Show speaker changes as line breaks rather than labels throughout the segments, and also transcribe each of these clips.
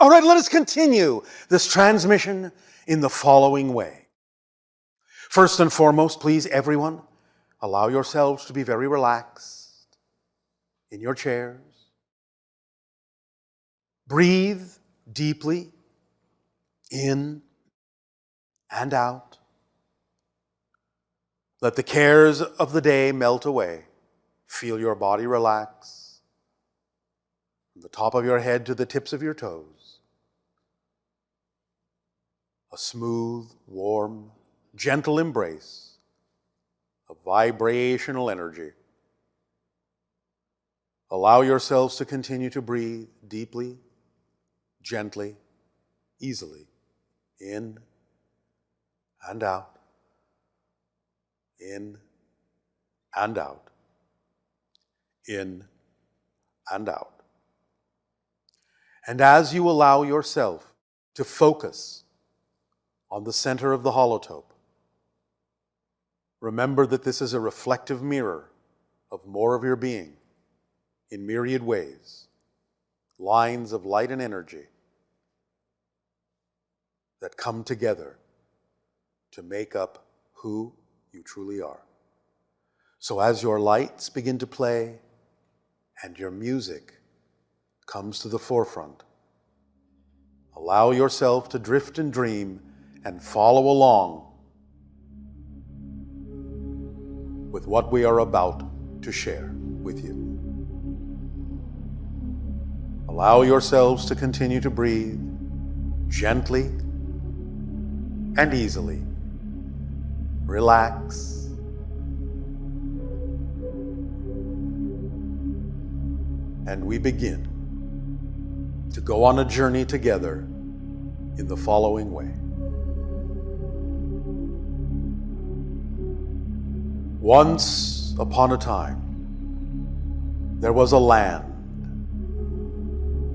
All right, let us continue this transmission in the following way. First and foremost, please, everyone, allow yourselves to be very relaxed in your chairs. Breathe deeply in and out. Let the cares of the day melt away. Feel your body relax from the top of your head to the tips of your toes. A smooth, warm, gentle embrace of vibrational energy. Allow yourselves to continue to breathe deeply, gently, easily, in and out, in and out, in and out. And as you allow yourself to focus on the center of the holotope, remember that this is a reflective mirror of more of your being in myriad ways, lines of light and energy that come together to make up who you truly are. So as your lights begin to play and your music comes to the forefront, allow yourself to drift and dream and follow along with what we are about to share with you. Allow yourselves to continue to breathe gently and easily. Relax. And we begin to go on a journey together in the following way. Once upon a time, there was a land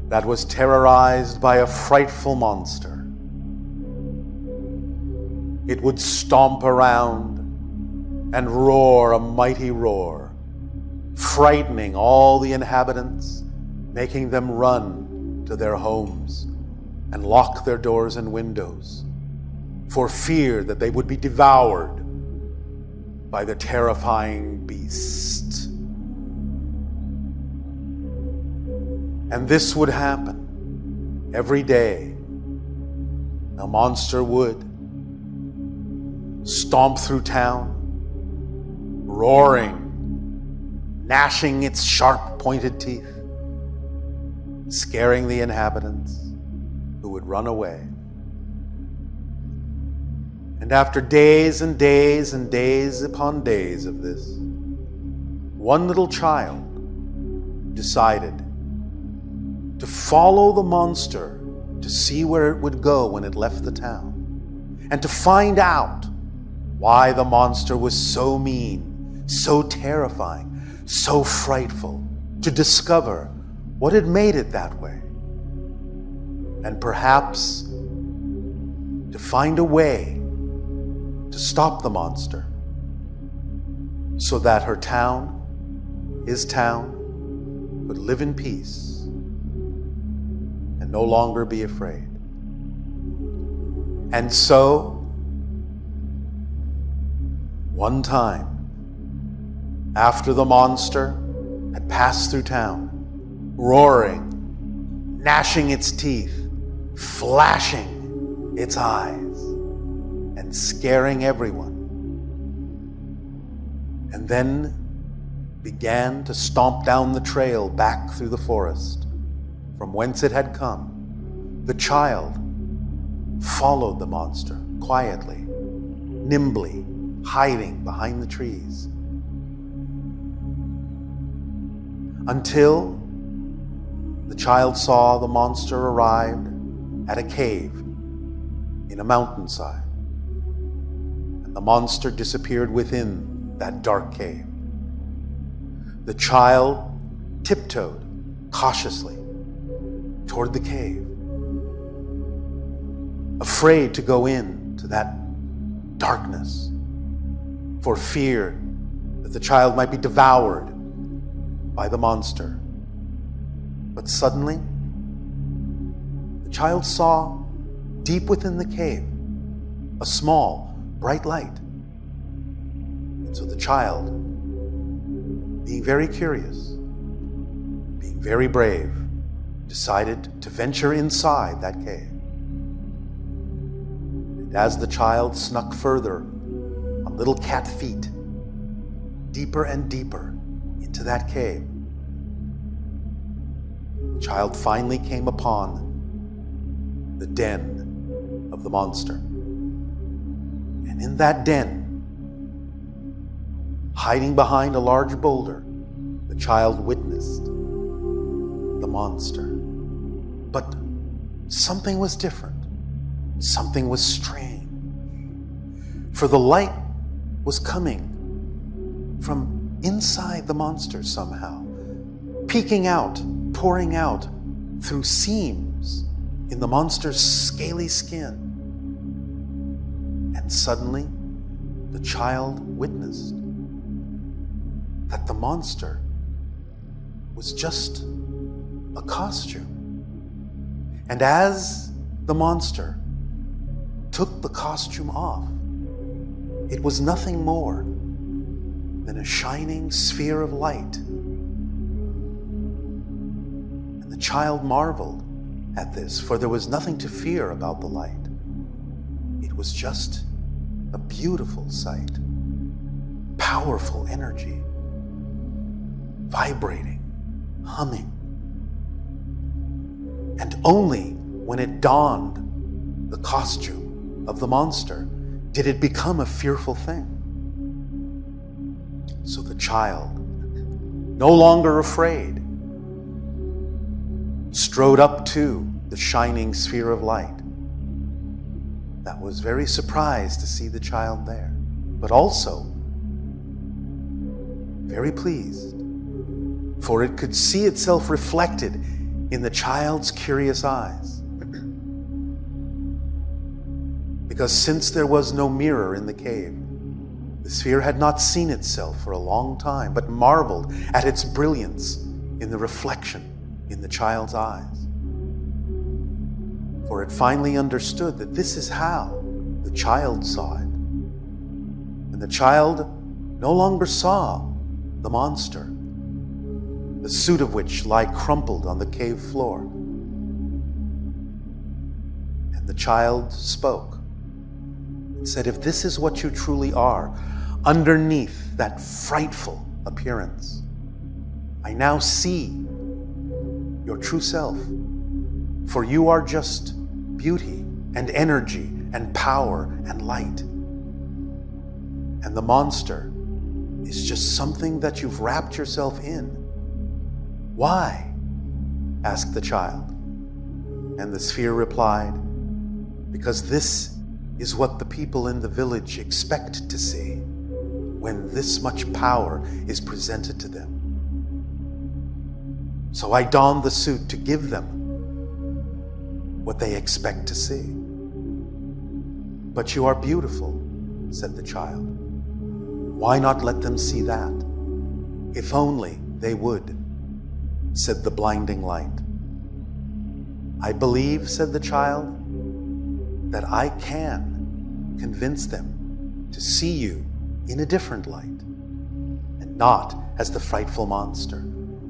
that was terrorized by a frightful monster. It would stomp around and roar a mighty roar, frightening all the inhabitants, making them run to their homes and lock their doors and windows for fear that they would be devoured by the terrifying beast. And this would happen every day. The monster would stomp through town, roaring, gnashing its sharp pointed teeth, scaring the inhabitants who would run away. And after days and days and days upon days of this, one little child decided to follow the monster to see where it would go when it left the town, and to find out why the monster was so mean, so terrifying, so frightful, to discover what had made it that way, and perhaps to find a way to stop the monster so that her town, his town, would live in peace and no longer be afraid. And so, one time, after the monster had passed through town, roaring, gnashing its teeth, flashing its eyes, and scaring everyone, and then began to stomp down the trail back through the forest from whence it had come, the child followed the monster quietly, nimbly, hiding behind the trees, until the child saw the monster arrived at a cave in a mountainside, and the monster disappeared within that dark cave. The child tiptoed cautiously toward the cave, afraid to go into that darkness for fear that the child might be devoured by the monster. But suddenly, the the child saw deep within the cave a small, bright light. And so the child, being very curious, being very brave, decided to venture inside that cave. And as the child snuck further on little cat feet, deeper and deeper into that cave, the child finally came upon the den of the monster. And in that den, hiding behind a large boulder, the child witnessed the monster. But something was different. Something was strange. For the light was coming from inside the monster somehow, peeking out, pouring out through seams in the monster's scaly skin. And suddenly, the child witnessed that the monster was just a costume. And as the monster took the costume off, it was nothing more than a shining sphere of light. And the child marveled at this, for there was nothing to fear about the light. It was just a beautiful sight, powerful energy, vibrating, humming. And only when it donned the costume of the monster did it become a fearful thing. So the child, no longer afraid, strode up to the shining sphere of light. That was very surprised to see the child there, but also very pleased, for it could see itself reflected in the child's curious eyes. Because since there was no mirror in the cave, the sphere had not seen itself for a long time, but marveled at its brilliance in the reflection in the child's eyes. For it finally understood that this is how the child saw it. And the child no longer saw the monster, the suit of which lay crumpled on the cave floor. And the child spoke and said, "If this is what you truly are, underneath that frightful appearance, I now see your true self. For you are just beauty and energy and power and light. And the monster is just something that you've wrapped yourself in." "Why?" asked the child. And the sphere replied, "Because this is what the people in the village expect to see when this much power is presented to them. So I donned the suit to give them what they expect to see." "But you are beautiful," said the child. "Why not let them see that? If only they would," said the blinding light. "I believe," said the child, "that I can convince them to see you in a different light, and not as the frightful monster,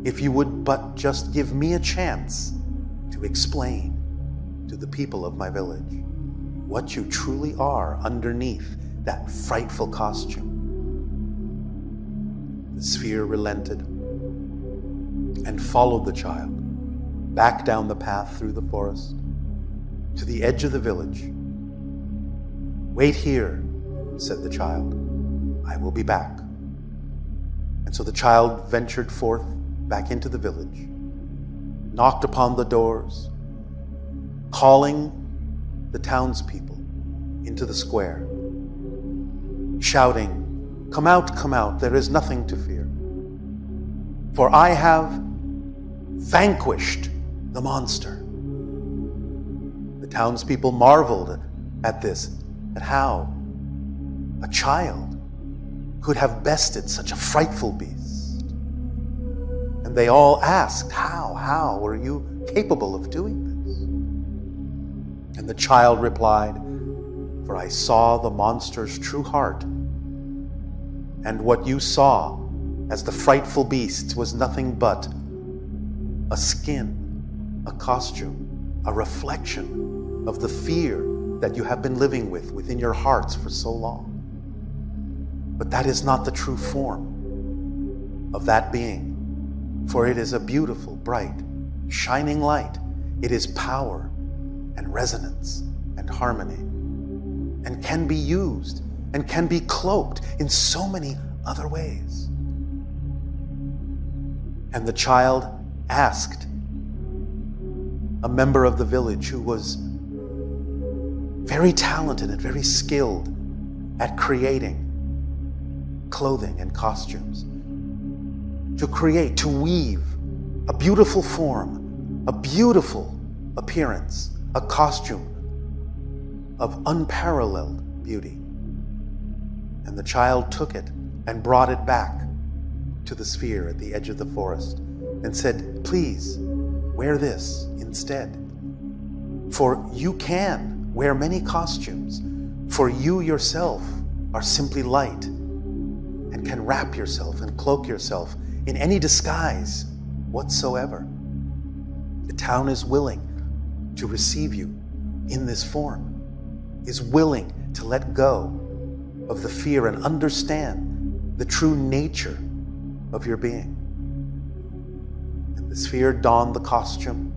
if you would but just give me a chance to explain to the people of my village what you truly are underneath that frightful costume." The sphere relented and followed the child back down the path through the forest to the edge of the village. "Wait here," said the child. "I will be back." And so the child ventured forth back into the village, knocked upon the doors, calling the townspeople into the square, shouting, come out, there is nothing to fear. For I have vanquished the monster." The townspeople marveled at this, at how a child could have bested such a frightful beast. And they all asked, how were you capable of doing this? And the child replied, "For I saw the monster's true heart, and what you saw as the frightful beast was nothing but a skin, a costume, a reflection of the fear that you have been living within your hearts for so long. But that is not the true form of that being, for it is a beautiful, bright, shining light. It is power and resonance and harmony, and can be used and can be cloaked in so many other ways." And the child asked a member of the village who was very talented and very skilled at creating clothing and costumes, to weave a beautiful form, a beautiful appearance, a costume of unparalleled beauty. And the child took it and brought it back to the sphere at the edge of the forest and said, "Please wear this instead. For you can wear many costumes, for you yourself are simply light and can wrap yourself and cloak yourself in any disguise whatsoever. The town is willing to receive you in this form, is willing to let go of the fear and understand the true nature of your being." And the sphere donned the costume,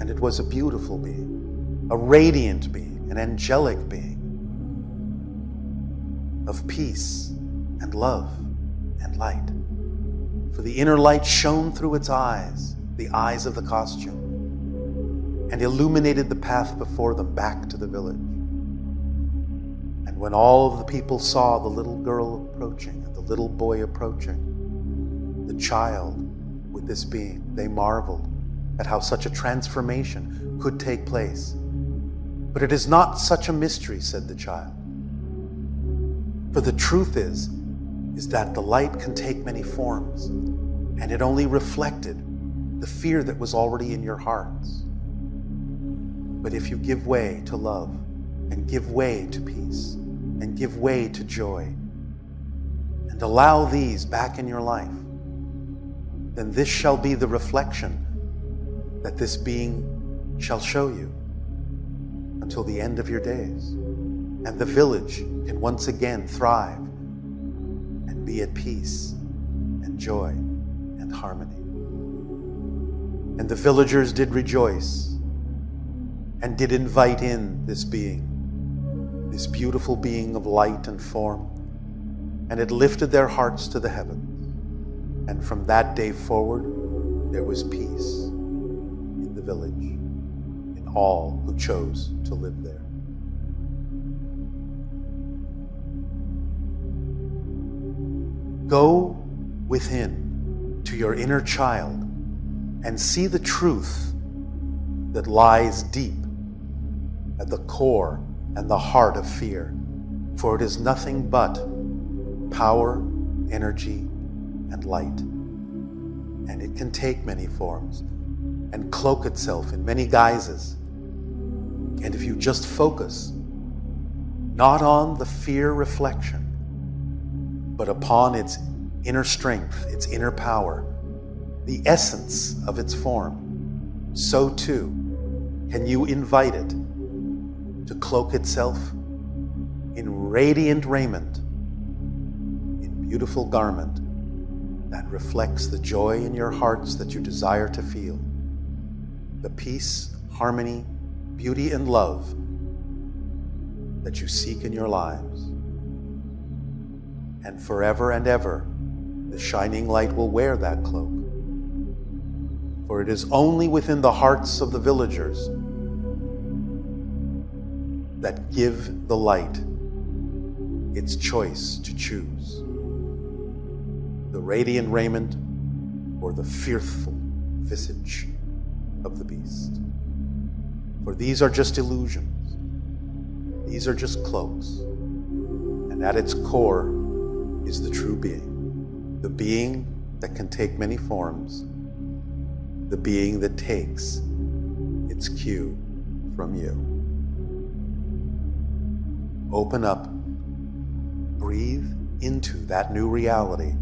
and it was a beautiful being, a radiant being, an angelic being of peace and love and light. For the inner light shone through its eyes, the eyes of the costume, and illuminated the path before them back to the village. And when all of the people saw the little girl approaching and the little boy approaching, the child with this being, they marveled at how such a transformation could take place. "But it is not such a mystery," said the child. "For the truth is that the light can take many forms, and it only reflected the fear that was already in your hearts. But if you give way to love, and give way to peace, and give way to joy, and allow these back in your life, then this shall be the reflection that this being shall show you until the end of your days. And the village can once again thrive and be at peace and joy and harmony." And the villagers did rejoice and did invite in this being, this beautiful being of light and form, and it lifted their hearts to the heavens. And from that day forward, there was peace in the village, in all who chose to live there. Go within to your inner child and see the truth that lies deep at the core and the heart of fear, for it is nothing but power, energy, and light. And it can take many forms and cloak itself in many guises. And if you just focus not on the fear reflection, but upon its inner strength, its inner power, the essence of its form, so too can you invite it to cloak itself in radiant raiment, in beautiful garment that reflects the joy in your hearts that you desire to feel, the peace, harmony, beauty, and love that you seek in your lives. And forever and ever, the shining light will wear that cloak. For it is only within the hearts of the villagers that give the light its choice to choose the radiant raiment or the fearful visage of the beast. For these are just illusions. These are just cloaks. And at its core is the true being, the being that can take many forms, the being that takes its cue from you. Open up, breathe into that new reality,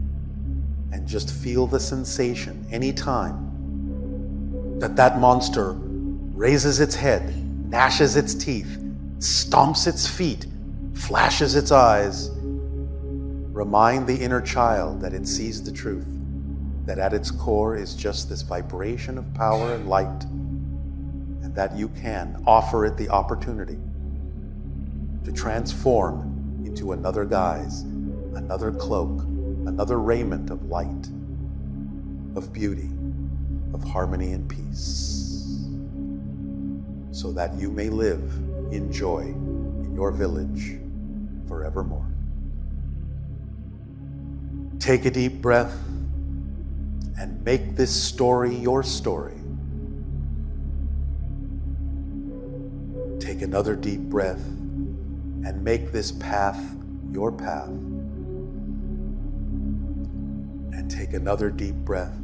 and just feel the sensation anytime that monster raises its head, gnashes its teeth, stomps its feet, flashes its eyes. Remind the inner child that it sees the truth, that at its core is just this vibration of power and light, and that you can offer it the opportunity to transform into another guise, another cloak, another raiment of light, of beauty, of harmony and peace, so that you may live in joy in your village forevermore. Take a deep breath and make this story your story. Take another deep breath and make this path your path. And take another deep breath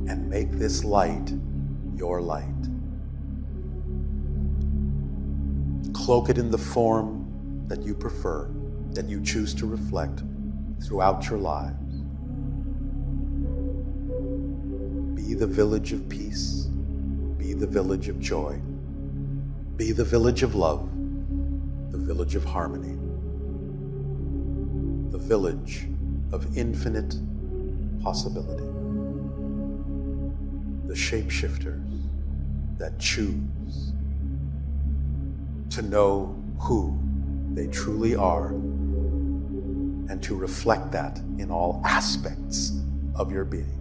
and make this light your light. Cloak it in the form that you prefer, that you choose to reflect throughout your lives. Be the village of peace. Be the village of joy. Be the village of love, the village of harmony, the village of infinite possibility. The shapeshifters that choose to know who they truly are and to reflect that in all aspects of your being.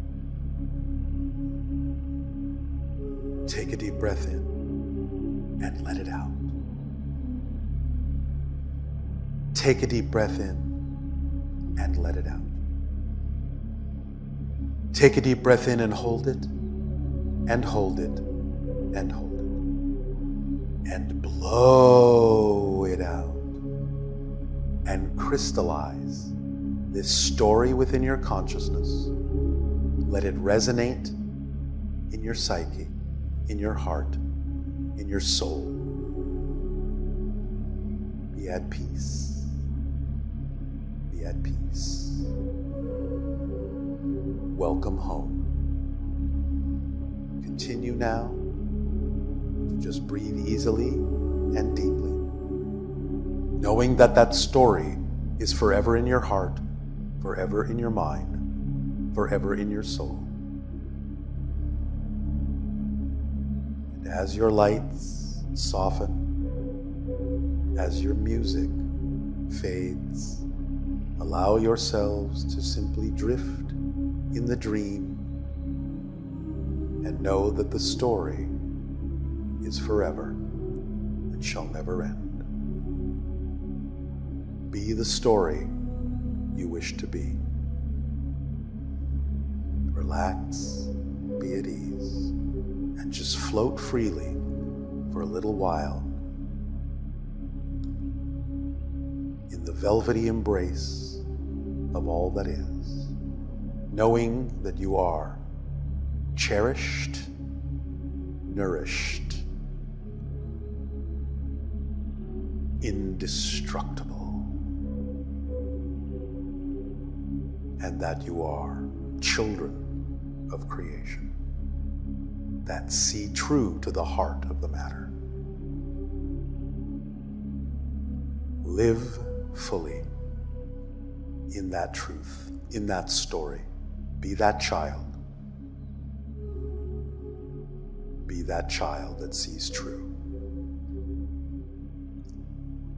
Take a deep breath in and let it out. Take a deep breath in and let it out. Take a deep breath in and hold it, and hold it, and hold it. And blow it out. And crystallize this story within your consciousness. Let it resonate in your psyche, in your heart, in your soul. Be at peace. Be at peace. Welcome home. Continue now to just breathe easily and deeply, knowing that that story is forever in your heart, forever in your mind, forever in your soul. And as your lights soften, as your music fades, allow yourselves to simply drift in the dream and know that the story is forever and shall never end. Be the story you wish to be. Relax, be at ease, and just float freely for a little while in the velvety embrace of all that is, knowing that you are cherished, nourished, indestructible, and that you are children of creation that see true to the heart of the matter. Live fully in that truth, in that story. Be that child. Be that child that sees true.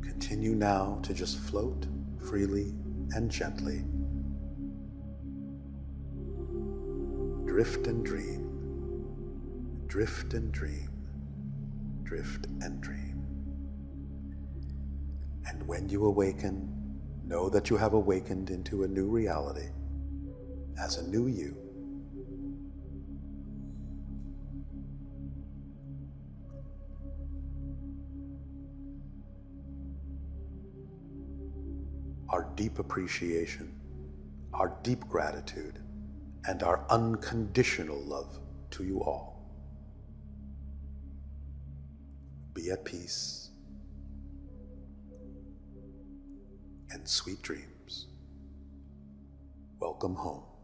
Continue now to just float freely and gently. Drift and dream. Drift and dream. Drift and dream. And when you awaken, know that you have awakened into a new reality as a new you. Our deep appreciation, our deep gratitude, and our unconditional love to you all. be at peace, and sweet dreams. Welcome home.